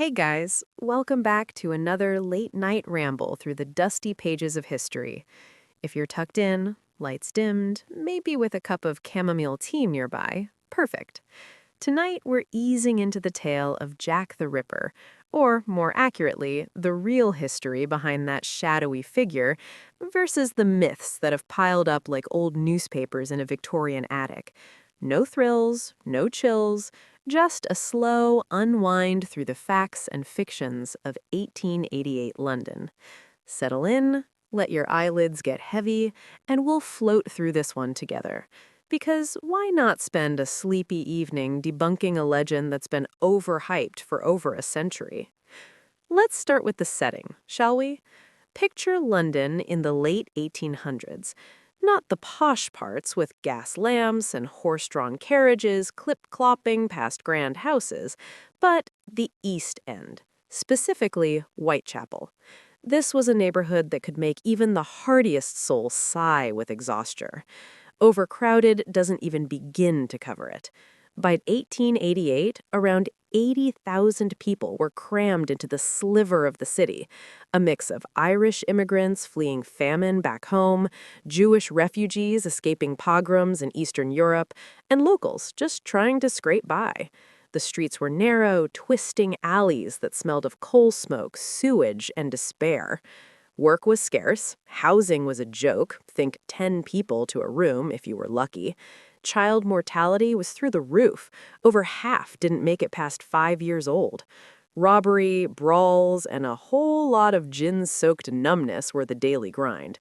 Hey guys, welcome back to another late night ramble through the dusty pages of history. If you're tucked in, lights dimmed, maybe with a cup of chamomile tea nearby, perfect. Tonight we're easing into the tale of Jack the Ripper, or more accurately, the real history behind that shadowy figure versus the myths that have piled up like old newspapers in a Victorian attic. No thrills, no chills, just a slow unwind through the facts and fictions of 1888 London. Settle in, let your eyelids get heavy, and we'll float through this one together. Because why not spend a sleepy evening debunking a legend that's been overhyped for over a century? Let's start with the setting, shall we? Picture London in the late 1800s. Not the posh parts with gas lamps and horse-drawn carriages clip-clopping past grand houses, but the East End, specifically Whitechapel. This was a neighborhood that could make even the hardiest soul sigh with exhaustion. Overcrowded doesn't even begin to cover it. By 1888, around 80,000 people were crammed into the sliver of the city, a mix of Irish immigrants fleeing famine back home, Jewish refugees escaping pogroms in Eastern Europe, and locals just trying to scrape by. The streets were narrow, twisting alleys that smelled of coal smoke, sewage, and despair. Work was scarce, housing was a joke, think 10 people to a room if you were lucky. Child mortality was through the roof. Over half didn't make it past 5 years old. Robbery, brawls, and a whole lot of gin-soaked numbness were the daily grind.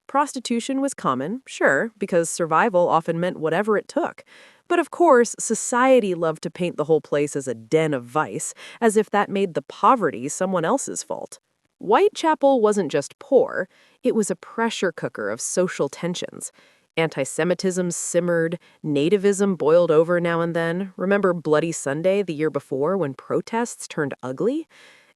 Prostitution was common, sure, because survival often meant whatever it took. But of course, society loved to paint the whole place as a den of vice, as if that made the poverty someone else's fault. Whitechapel wasn't just poor, it was a pressure cooker of social tensions. Anti-Semitism simmered, nativism boiled over now and then. Remember Bloody Sunday the year before when protests turned ugly?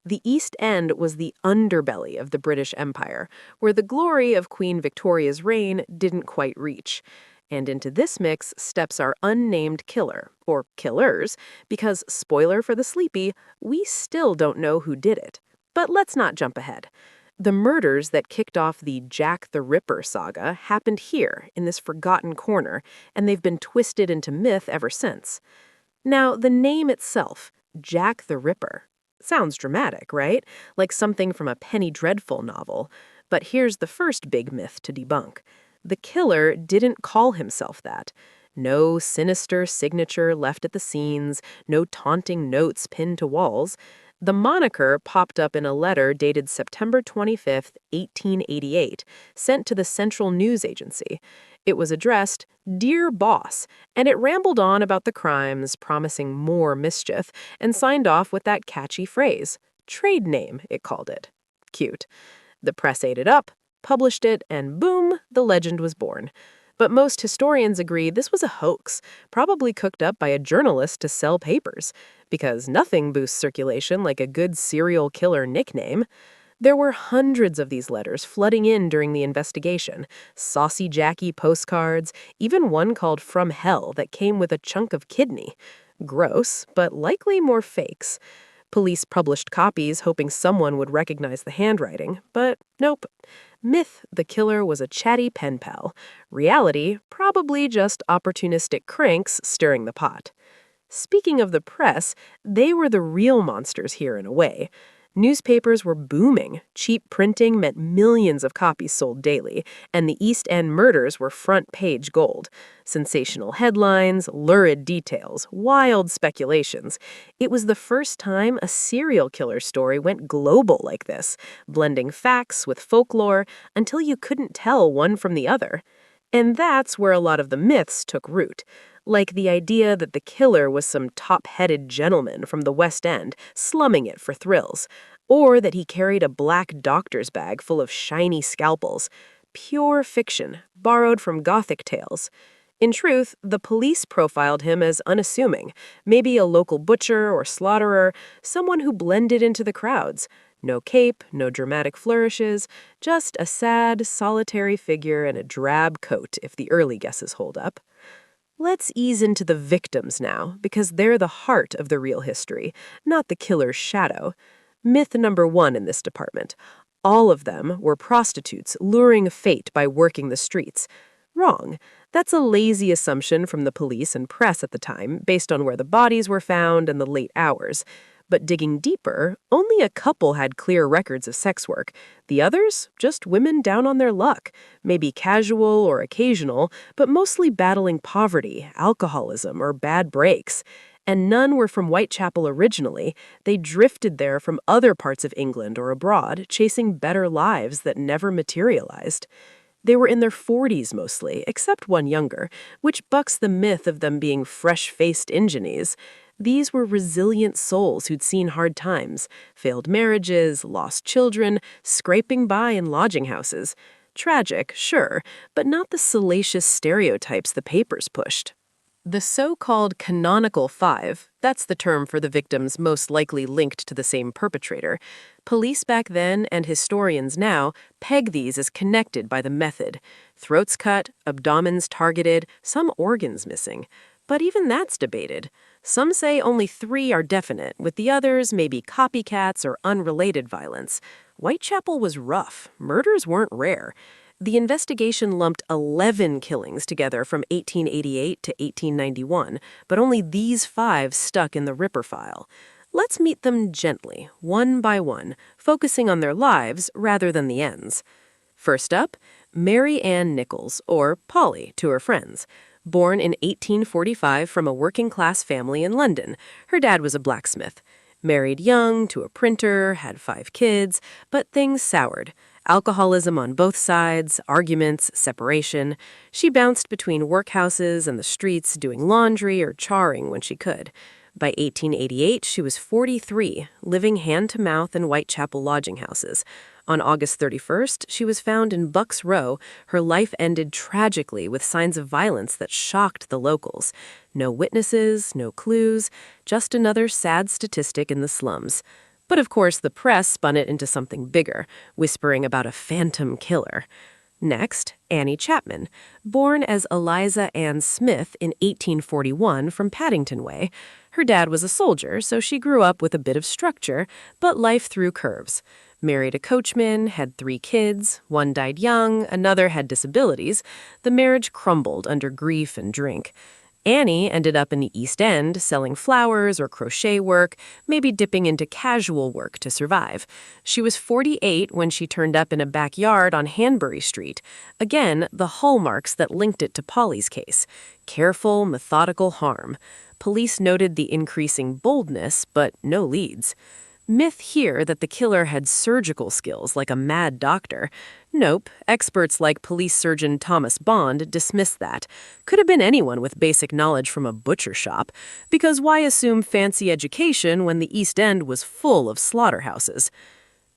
The East End was the underbelly of the British Empire, where the glory of Queen Victoria's reign didn't quite reach. And into this mix steps our unnamed killer, or killers, because, spoiler for the sleepy, we still don't know who did it. But let's not jump ahead. The murders that kicked off the Jack the Ripper saga happened here, in this forgotten corner, and they've been twisted into myth ever since. Now, the name itself, Jack the Ripper, sounds dramatic, right? Like something from a Penny Dreadful novel. But here's the first big myth to debunk. The killer didn't call himself that. No sinister signature left at the scenes, no taunting notes pinned to walls. The moniker popped up in a letter dated September 25th, 1888, sent to the Central News Agency. It was addressed, "Dear Boss," and it rambled on about the crimes, promising more mischief, and signed off with that catchy phrase. Trade name, it called it. Cute. The press ate it up, published it, and boom, the legend was born. But most historians agree this was a hoax, probably cooked up by a journalist to sell papers, because nothing boosts circulation like a good serial killer nickname. There were hundreds of these letters flooding in during the investigation, saucy Jackie postcards, even one called From Hell that came with a chunk of kidney. Gross, but likely more fakes. Police published copies hoping someone would recognize the handwriting, but nope. Myth, the killer was a chatty pen pal. Reality, probably just opportunistic cranks stirring the pot. Speaking of the press, they were the real monsters here in a way. Newspapers were booming. Cheap printing meant millions of copies sold daily, and the East End murders were front-page gold. Sensational headlines, lurid details, wild speculations. It was the first time a serial killer story went global like this, blending facts with folklore until you couldn't tell one from the other. And that's where a lot of the myths took root. Like the idea that the killer was some top-headed gentleman from the West End slumming it for thrills, or that he carried a black doctor's bag full of shiny scalpels. Pure fiction, borrowed from Gothic tales. In truth, the police profiled him as unassuming, maybe a local butcher or slaughterer, someone who blended into the crowds. No cape, no dramatic flourishes, just a sad, solitary figure in a drab coat if the early guesses hold up. Let's ease into the victims now, because they're the heart of the real history, not the killer's shadow. Myth number one in this department. All of them were prostitutes luring fate by working the streets. Wrong. That's a lazy assumption from the police and press at the time, based on where the bodies were found and the late hours. But digging deeper, only a couple had clear records of sex work. The others, just women down on their luck, maybe casual or occasional, but mostly battling poverty, alcoholism, or bad breaks. And none were from Whitechapel originally. They drifted there from other parts of England or abroad, chasing better lives that never materialized. They were in their 40s mostly, except one younger, which bucks the myth of them being fresh-faced ingenues. These were resilient souls who'd seen hard times, failed marriages, lost children, scraping by in lodging houses. Tragic, sure, but not the salacious stereotypes the papers pushed. The so-called canonical five, that's the term for the victims most likely linked to the same perpetrator. Police back then and historians now peg these as connected by the method. Throats cut, abdomens targeted, some organs missing. But even that's debated. Some say only 3 are definite, with the others maybe copycats or unrelated violence. Whitechapel was rough. Murders weren't rare. The investigation lumped 11 killings together from 1888 to 1891, but only these 5 stuck in the Ripper file. Let's meet them gently, one by one, focusing on their lives rather than the ends. First up, Mary Ann Nichols, or Polly to her friends. Born in 1845 from a working-class family in London. Her dad was a blacksmith. Married young to a printer, had 5 kids, but things soured. Alcoholism on both sides, arguments, separation. She bounced between workhouses and the streets, doing laundry or charring when she could. By 1888, she was 43, living hand-to-mouth in Whitechapel lodging houses. On August 31st, she was found in Bucks Row. Her life ended tragically with signs of violence that shocked the locals. No witnesses, no clues, just another sad statistic in the slums. But of course, the press spun it into something bigger, whispering about a phantom killer. Next, Annie Chapman, born as Eliza Ann Smith in 1841 from Paddington Way. Her dad was a soldier, so she grew up with a bit of structure, but life threw curves. Married a coachman, had 3 kids, one died young, another had disabilities. The marriage crumbled under grief and drink. Annie ended up in the East End selling flowers or crochet work, maybe dipping into casual work to survive. She was 48 when she turned up in a backyard on Hanbury Street. Again, the hallmarks that linked it to Polly's case. Careful, methodical harm. Police noted the increasing boldness, but no leads. Myth here that the killer had surgical skills like a mad doctor. Nope, experts like police surgeon Thomas Bond dismissed that. Could have been anyone with basic knowledge from a butcher shop, because why assume fancy education when the East End was full of slaughterhouses?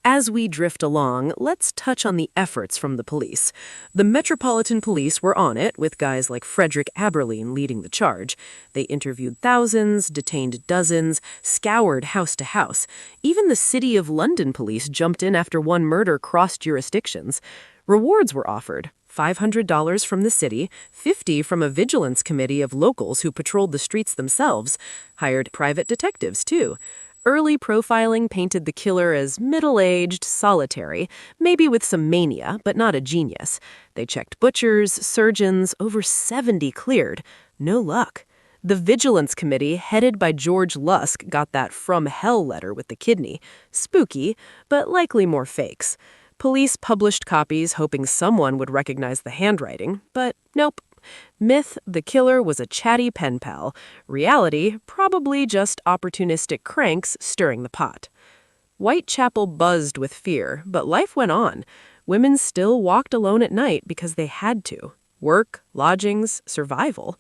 As we drift along, let's touch on the efforts from the police. The Metropolitan Police were on it, with guys like Frederick Abberline leading the charge. They interviewed thousands, detained dozens, scoured house to house. Even the City of London police jumped in after one murder crossed jurisdictions. Rewards were offered. $500 from the city, $50 from a vigilance committee of locals who patrolled the streets themselves. Hired private detectives, too. Early profiling painted the killer as middle-aged, solitary, maybe with some mania, but not a genius. They checked butchers, surgeons, over 70 cleared. No luck. The Vigilance Committee, headed by George Lusk, got that from hell letter with the kidney. Spooky, but likely more fakes. Police published copies hoping someone would recognize the handwriting, but nope. Myth, the killer was a chatty pen pal. Reality, probably just opportunistic cranks stirring the pot. Whitechapel buzzed with fear, but life went on. Women still walked alone at night because they had to. Work, lodgings, survival.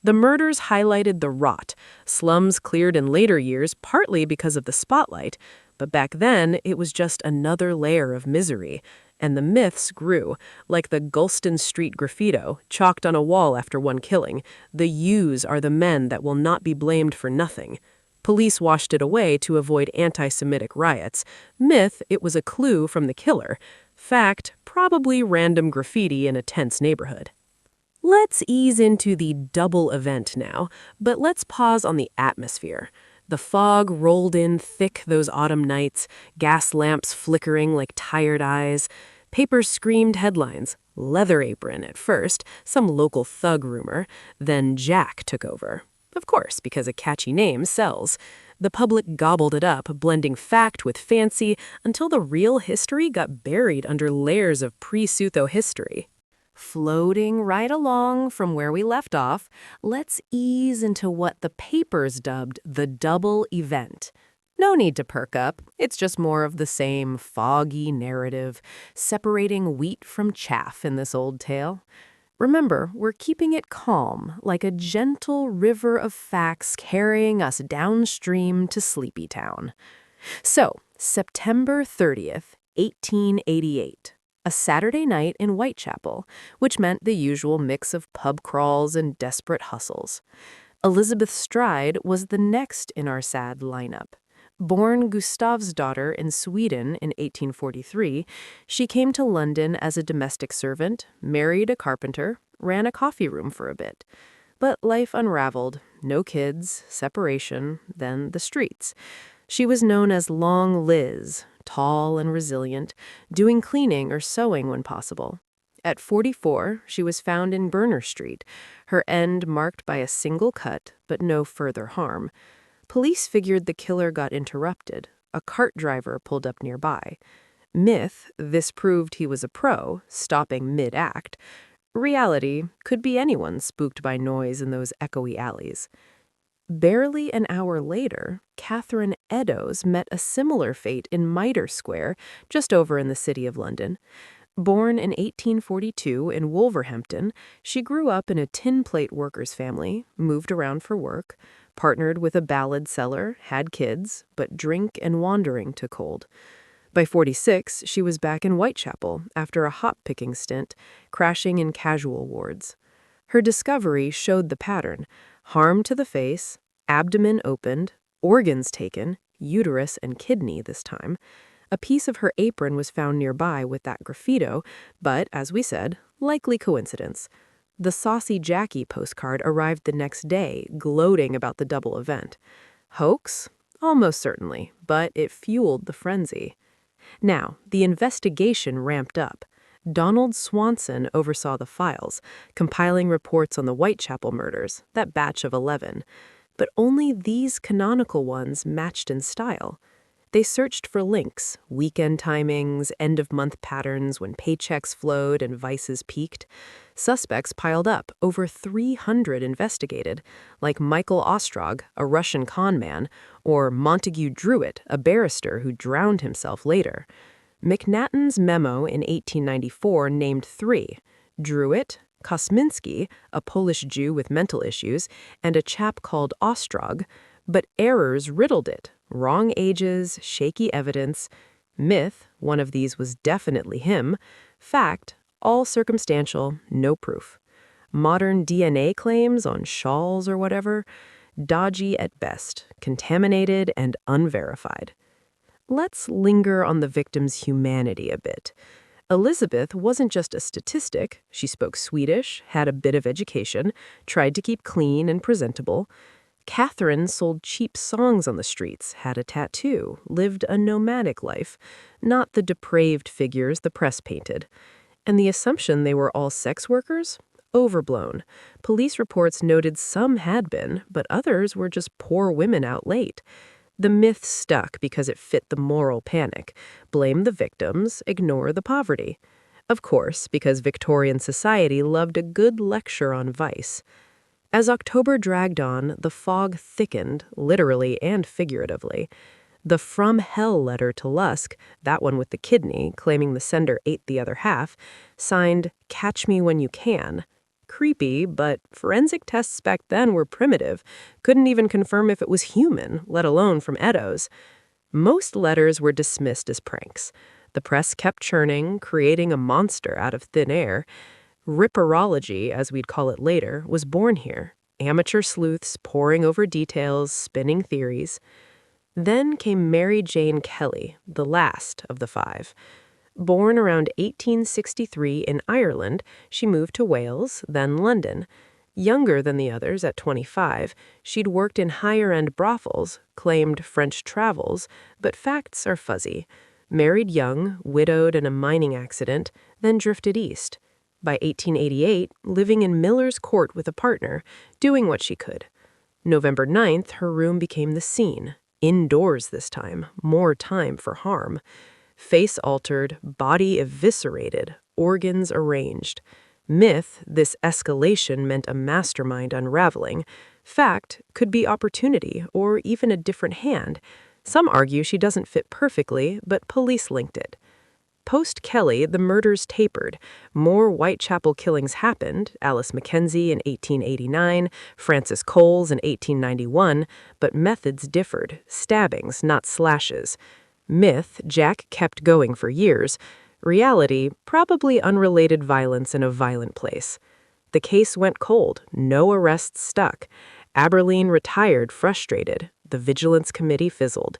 The murders highlighted the rot. Slums cleared in later years partly because of the spotlight, but back then it was just another layer of misery. And the myths grew, like the Gulston Street graffito, chalked on a wall after one killing. The U's are the men that will not be blamed for nothing. Police washed it away to avoid anti-Semitic riots. Myth, it was a clue from the killer. Fact, probably random graffiti in a tense neighborhood. Let's ease into the double event now, but let's pause on the atmosphere. The fog rolled in thick those autumn nights, gas lamps flickering like tired eyes. Papers screamed headlines, leather apron at first, some local thug rumor, then Jack took over. Of course, because a catchy name sells. The public gobbled it up, blending fact with fancy, until the real history got buried under layers of pre-Sutho history. Floating right along from where we left off, let's ease into what the papers dubbed the double event. No need to perk up, it's just more of the same foggy narrative, separating wheat from chaff in this old tale. Remember, we're keeping it calm, like a gentle river of facts carrying us downstream to Sleepy Town. So, September 30th, 1888. A Saturday night in Whitechapel, which meant the usual mix of pub crawls and desperate hustles. Elizabeth Stride was the next in our sad lineup. Born Gustav's daughter in Sweden in 1843, she came to London as a domestic servant, married a carpenter, ran a coffee room for a bit. But life unraveled, no kids, separation, then the streets. She was known as Long Liz, tall and resilient, doing cleaning or sewing when possible. At 44, she was found in Berner Street, her end marked by a single cut, but no further harm. Police figured the killer got interrupted. A cart driver pulled up nearby. Myth, this proved he was a pro, stopping mid-act. Reality, could be anyone spooked by noise in those echoey alleys. Barely an hour later, Catherine Eddowes met a similar fate in Mitre Square, just over in the city of London. Born in 1842 in Wolverhampton, she grew up in a tin plate worker's family, moved around for work, partnered with a ballad seller, had kids, but drink and wandering took hold. By 46, she was back in Whitechapel after a hop-picking stint, crashing in casual wards. Her discovery showed the pattern: harm to the face, abdomen opened, organs taken, uterus and kidney this time. A piece of her apron was found nearby with that graffito, but, as we said, likely coincidence. The Saucy Jackie postcard arrived the next day, gloating about the double event. Hoax? Almost certainly, but it fueled the frenzy. Now, the investigation ramped up. Donald Swanson oversaw the files, compiling reports on the Whitechapel murders, that batch of 11. But only these canonical ones matched in style. They searched for links, weekend timings, end-of-month patterns when paychecks flowed and vices peaked. Suspects piled up, over 300 investigated, like Michael Ostrog, a Russian con man, or Montague Druitt, a barrister who drowned himself later. McNaghton's memo in 1894 named 3: Druitt, Kosminski, a Polish Jew with mental issues, and a chap called Ostrog, but errors riddled it. Wrong ages, shaky evidence. Myth, one of these was definitely him. Fact, all circumstantial, no proof. Modern DNA claims on shawls or whatever, dodgy at best, contaminated and unverified. Let's linger on the victim's humanity a bit. Elizabeth wasn't just a statistic. She spoke Swedish, had a bit of education, tried to keep clean and presentable. Catherine sold cheap songs on the streets, had a tattoo, lived a nomadic life, not the depraved figures the press painted. And the assumption they were all sex workers? Overblown. Police reports noted some had been, but others were just poor women out late. The myth stuck because it fit the moral panic. Blame the victims, ignore the poverty. Of course, because Victorian society loved a good lecture on vice. As October dragged on, the fog thickened, literally and figuratively. The From Hell letter to Lusk, that one with the kidney, claiming the sender ate the other half, signed, "Catch me when you can." Creepy, but forensic tests back then were primitive. Couldn't even confirm if it was human, let alone from Eddowes. Most letters were dismissed as pranks. The press kept churning, creating a monster out of thin air. Ripperology, as we'd call it later, was born here. Amateur sleuths poring over details, spinning theories. Then came Mary Jane Kelly, the last of the 5. Born around 1863 in Ireland, she moved to Wales, then London. Younger than the others at 25, she'd worked in higher-end brothels, claimed French travels, but facts are fuzzy. Married young, widowed in a mining accident, then drifted east. By 1888, living in Miller's Court with a partner, doing what she could. November 9th, her room became the scene. Indoors this time, more time for harm. Face altered, body eviscerated, organs arranged. Myth, this escalation meant a mastermind unraveling. Fact, could be opportunity or even a different hand. Some argue she doesn't fit perfectly, but police linked it. Post-Kelly, the murders tapered. More Whitechapel killings happened, Alice Mackenzie in 1889, Frances Coles in 1891, but methods differed, stabbings, not slashes. Myth, Jack kept going for years. Reality, probably unrelated violence in a violent place. The case went cold, no arrests stuck. Abberline retired frustrated. The Vigilance Committee fizzled.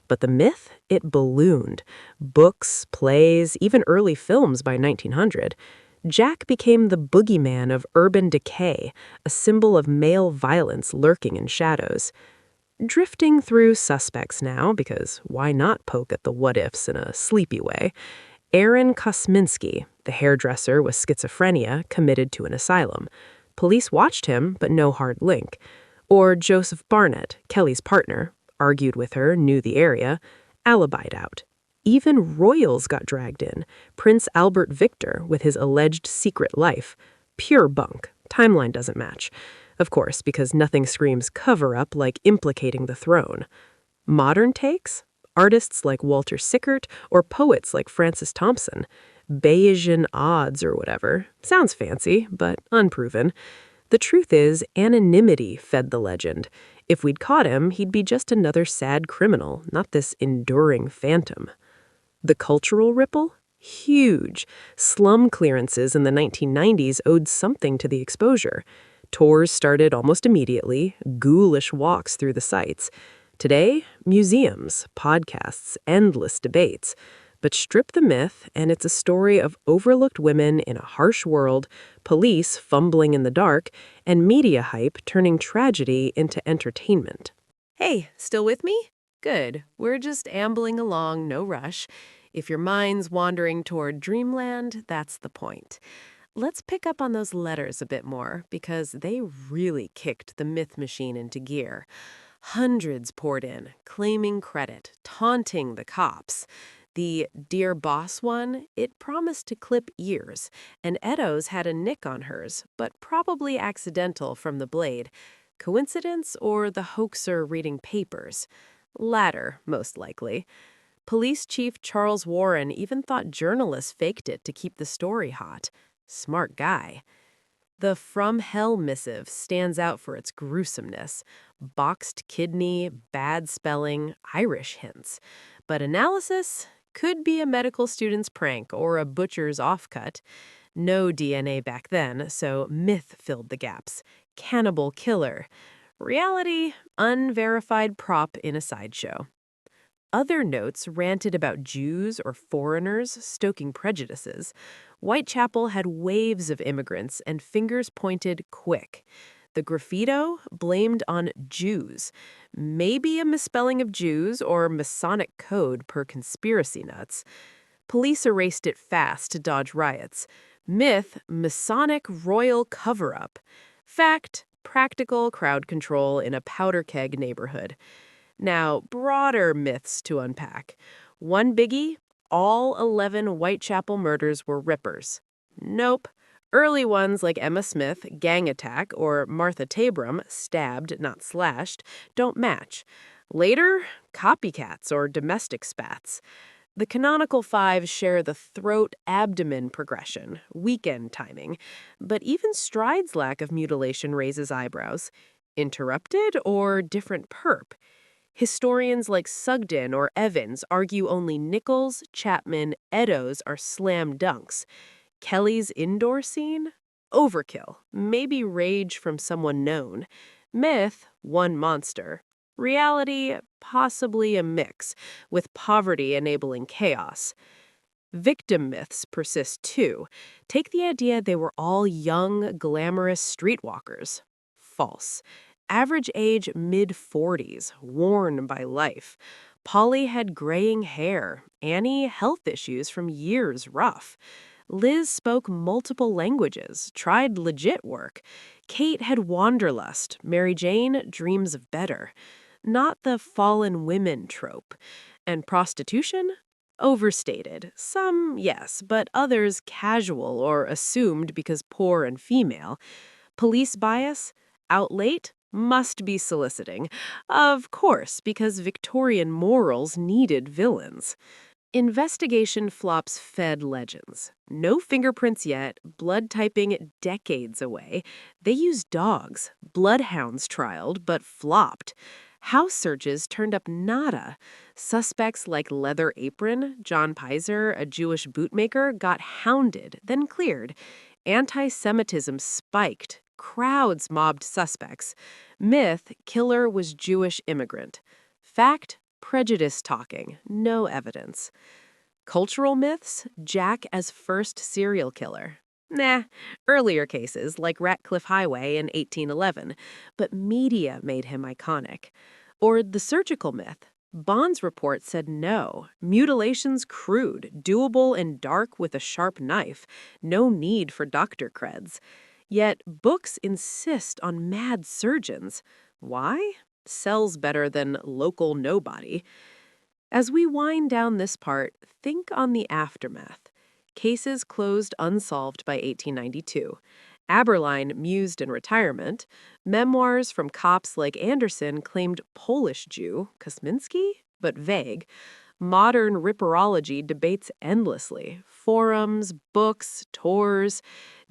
But the myth? It ballooned. Books, plays, even early films by 1900. Jack became the boogeyman of urban decay, a symbol of male violence lurking in shadows. Drifting through suspects now, because why not poke at the what-ifs in a sleepy way? Aaron Kosminski, the hairdresser with schizophrenia, committed to an asylum. Police watched him, but no hard link. Or Joseph Barnett, Kelly's partner, argued with her, knew the area, alibied out. Even royals got dragged in. Prince Albert Victor with his alleged secret life. Pure bunk. Timeline doesn't match. Of course, because nothing screams cover-up like implicating the throne. Modern takes? Artists like Walter Sickert or poets like Francis Thompson. Bayesian odds or whatever. Sounds fancy, but unproven. The truth is, anonymity fed the legend. If we'd caught him, he'd be just another sad criminal, not this enduring phantom. The cultural ripple? Huge. Slum clearances in the 1990s owed something to the exposure. Tours started almost immediately, ghoulish walks through the sites. Today, museums, podcasts, endless debates. But strip the myth, and it's a story of overlooked women in a harsh world, police fumbling in the dark, and media hype turning tragedy into entertainment. Hey, still with me? Good. We're just ambling along, no rush. If your mind's wandering toward dreamland, that's the point. Let's pick up on those letters a bit more, because they really kicked the myth machine into gear. Hundreds poured in, claiming credit, taunting the cops. The Dear Boss one, it promised to clip ears, and Eddowes had a nick on hers, but probably accidental from the blade. Coincidence or the hoaxer reading papers? Latter, most likely. Police Chief Charles Warren even thought journalists faked it to keep the story hot. Smart guy. The From Hell missive stands out for its gruesomeness. Boxed kidney, bad spelling, Irish hints. But analysis could be a medical student's prank or a butcher's offcut. No DNA back then, so myth filled the gaps. Cannibal killer. Reality, unverified prop in a sideshow. Other notes ranted about Jews or foreigners, stoking prejudices. Whitechapel had waves of immigrants and fingers pointed quick. The graffito blamed on Jews. Maybe a misspelling of Jews or Masonic code per conspiracy nuts. Police erased it fast to dodge riots. Myth, Masonic royal cover-up. Fact, practical crowd control in a powder keg neighborhood. Now, broader myths to unpack. One biggie, all 11 Whitechapel murders were rippers. Nope. Early ones like Emma Smith, gang attack, or Martha Tabram, stabbed, not slashed, don't match. Later, copycats or domestic spats. The canonical five share the throat-abdomen progression, weekend timing, but even Stride's lack of mutilation raises eyebrows. Interrupted or different perp? Historians like Sugden or Evans argue only Nichols, Chapman, Eddowes are slam dunks. Kelly's indoor scene? Overkill, maybe rage from someone known. Myth, one monster. Reality, possibly a mix, with poverty enabling chaos. Victim myths persist too. Take the idea they were all young, glamorous streetwalkers. False. Average age mid-40s, worn by life. Polly had graying hair. Annie, health issues from years rough. Liz spoke multiple languages, tried legit work. Kate had wanderlust. Mary Jane, dreams of better. Not the fallen women trope. And prostitution? Overstated. Some, yes, but others casual or assumed because poor and female. Police bias? Out late? Must be soliciting. Of course, because Victorian morals needed villains. Investigation flops fed legends. No fingerprints yet, blood typing decades away. They used dogs, bloodhounds trialed, but flopped. House searches turned up nada. Suspects like Leather Apron, John Pizer, a Jewish bootmaker, got hounded, then cleared. Anti-Semitism spiked. Crowds mobbed suspects. Myth, killer was Jewish immigrant. Fact, prejudice talking, no evidence. Cultural myths, Jack as first serial killer. Nah, earlier cases like Ratcliffe Highway in 1811, but media made him iconic. Or the surgical myth. Bond's report said no. Mutilations crude, doable and dark with a sharp knife. No need for doctor creds. Yet books insist on mad surgeons. Why? Sells better than local nobody. As we wind down this part, think on the aftermath. Cases closed unsolved by 1892. Abberline mused in retirement. Memoirs from cops like Anderson claimed Polish Jew, Kosminski, but vague. Modern ripperology debates endlessly. Forums, books, tours.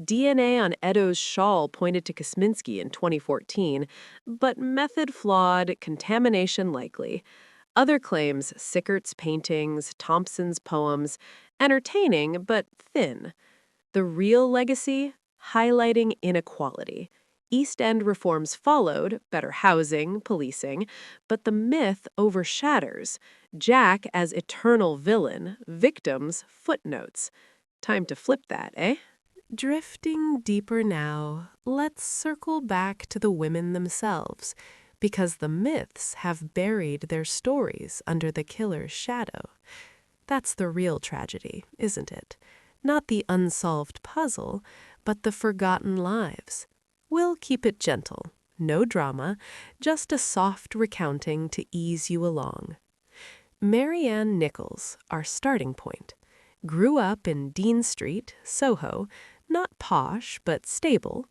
DNA on Eddowes' shawl pointed to Kosminski in 2014, but method flawed, contamination likely. Other claims, Sickert's paintings, Thompson's poems, entertaining but thin. The real legacy? Highlighting inequality. East End reforms followed, better housing, policing, but the myth overshadows. Jack as eternal villain, victims footnotes. Time to flip that, eh? Drifting deeper now, let's circle back to the women themselves, because the myths have buried their stories under the killer's shadow. That's the real tragedy, isn't it? Not the unsolved puzzle, but the forgotten lives. We'll keep it gentle, no drama, just a soft recounting to ease you along. Ann Nichols, our starting point, grew up in Dean Street, Soho, not posh but stable.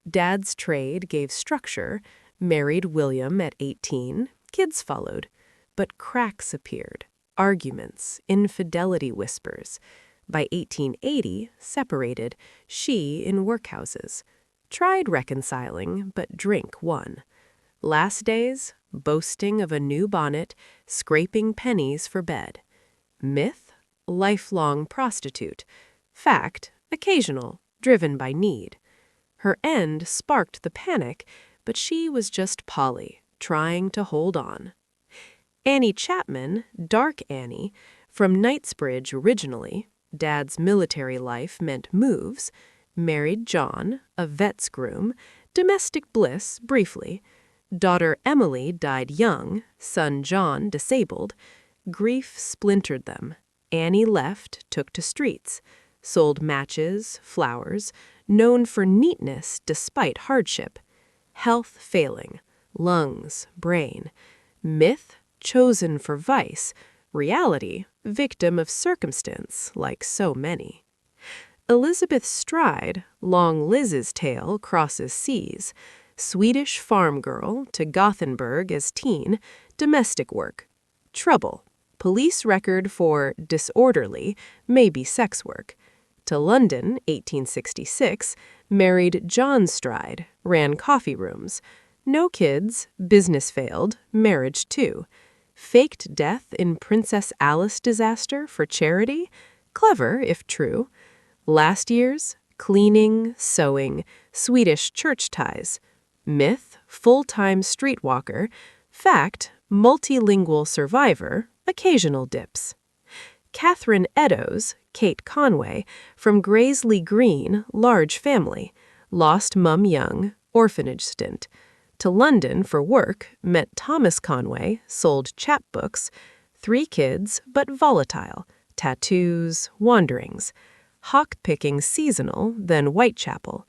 Dad's trade gave structure, married William at 18, kids followed, but cracks appeared, arguments, infidelity whispers. By 1880, separated, she in workhouses. Tried reconciling, but drink won. Last days, boasting of a new bonnet, scraping pennies for bed. Myth, lifelong prostitute. Fact, occasional, driven by need. Her end sparked the panic, but she was just Polly, trying to hold on. Annie Chapman, Dark Annie, from Knightsbridge originally, Dad's military life meant moves, married John, a vet's groom, domestic bliss briefly. Daughter Emily died young, son John disabled. Grief splintered them. Annie left, took to streets, sold matches, flowers, known for neatness despite hardship. Health failing, lungs, brain. Myth, chosen for vice. Reality, victim of circumstance, like so many. Elizabeth Stride, Long Liz's tale, crosses seas. Swedish farm girl to Gothenburg as teen, domestic work. Trouble, police record for disorderly, maybe sex work. To London, 1866, married John Stride, ran coffee rooms. No kids, business failed, marriage too. Faked death in Princess Alice disaster for charity? Clever, if true. Last year's, cleaning, sewing, Swedish church ties. Myth, full-time streetwalker. Fact, multilingual survivor, occasional dips. Catherine Eddowes, Kate Conway, from Graiseley Green, large family, lost mum young, orphanage stint. To London for work, met Thomas Conway, sold chapbooks, 3 kids, but volatile, tattoos, wanderings. Hawk-picking seasonal, then Whitechapel.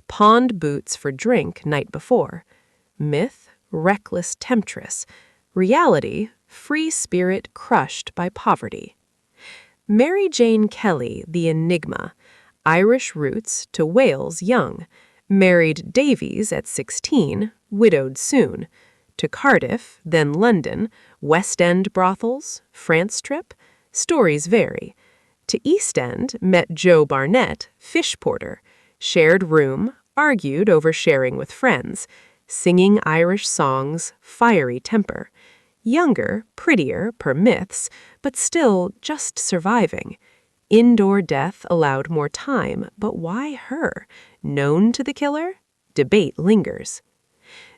Pawned boots for drink night before. Myth, reckless temptress. Reality, free spirit crushed by poverty. Mary Jane Kelly, the enigma. Irish roots to Wales young. Married Davies at 16, widowed soon. To Cardiff, then London, West End brothels, France trip. Stories vary. To East End, met Joe Barnett, fish porter. Shared room, argued over sharing with friends. Singing Irish songs, fiery temper. Younger, prettier, per myths, but still just surviving. Indoor death allowed more time, but why her? Known to the killer? Debate lingers.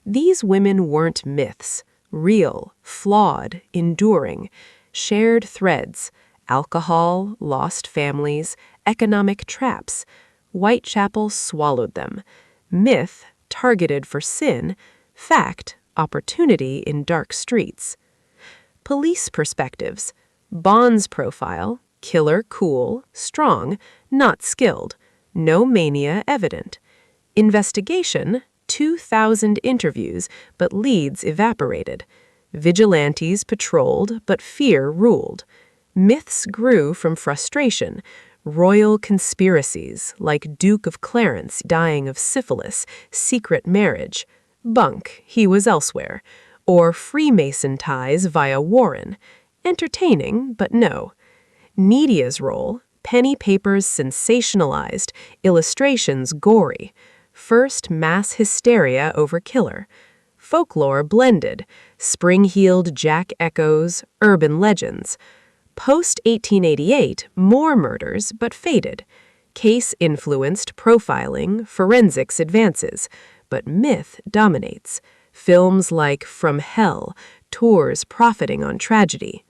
These women weren't myths. Real, flawed, enduring. Shared threads. Alcohol, lost families, economic traps. Whitechapel swallowed them. Myth, targeted for sin. Fact, opportunity in dark streets. Police perspectives. Bond's profile, killer cool, strong, not skilled. No mania evident. Investigation, 2,000 interviews, but leads evaporated. Vigilantes patrolled, but fear ruled. Myths grew from frustration. Royal conspiracies, like Duke of Clarence dying of syphilis, secret marriage. Bunk, he was elsewhere. Or Freemason ties via Warren. Entertaining, but no. Media's role, penny papers sensationalized, illustrations gory. First mass hysteria over killer. Folklore blended, spring-heeled Jack echoes, urban legends. Post-1888, more murders, but faded. Case-influenced profiling, forensics advances, but myth dominates. Films like From Hell, tours profiting on tragedy.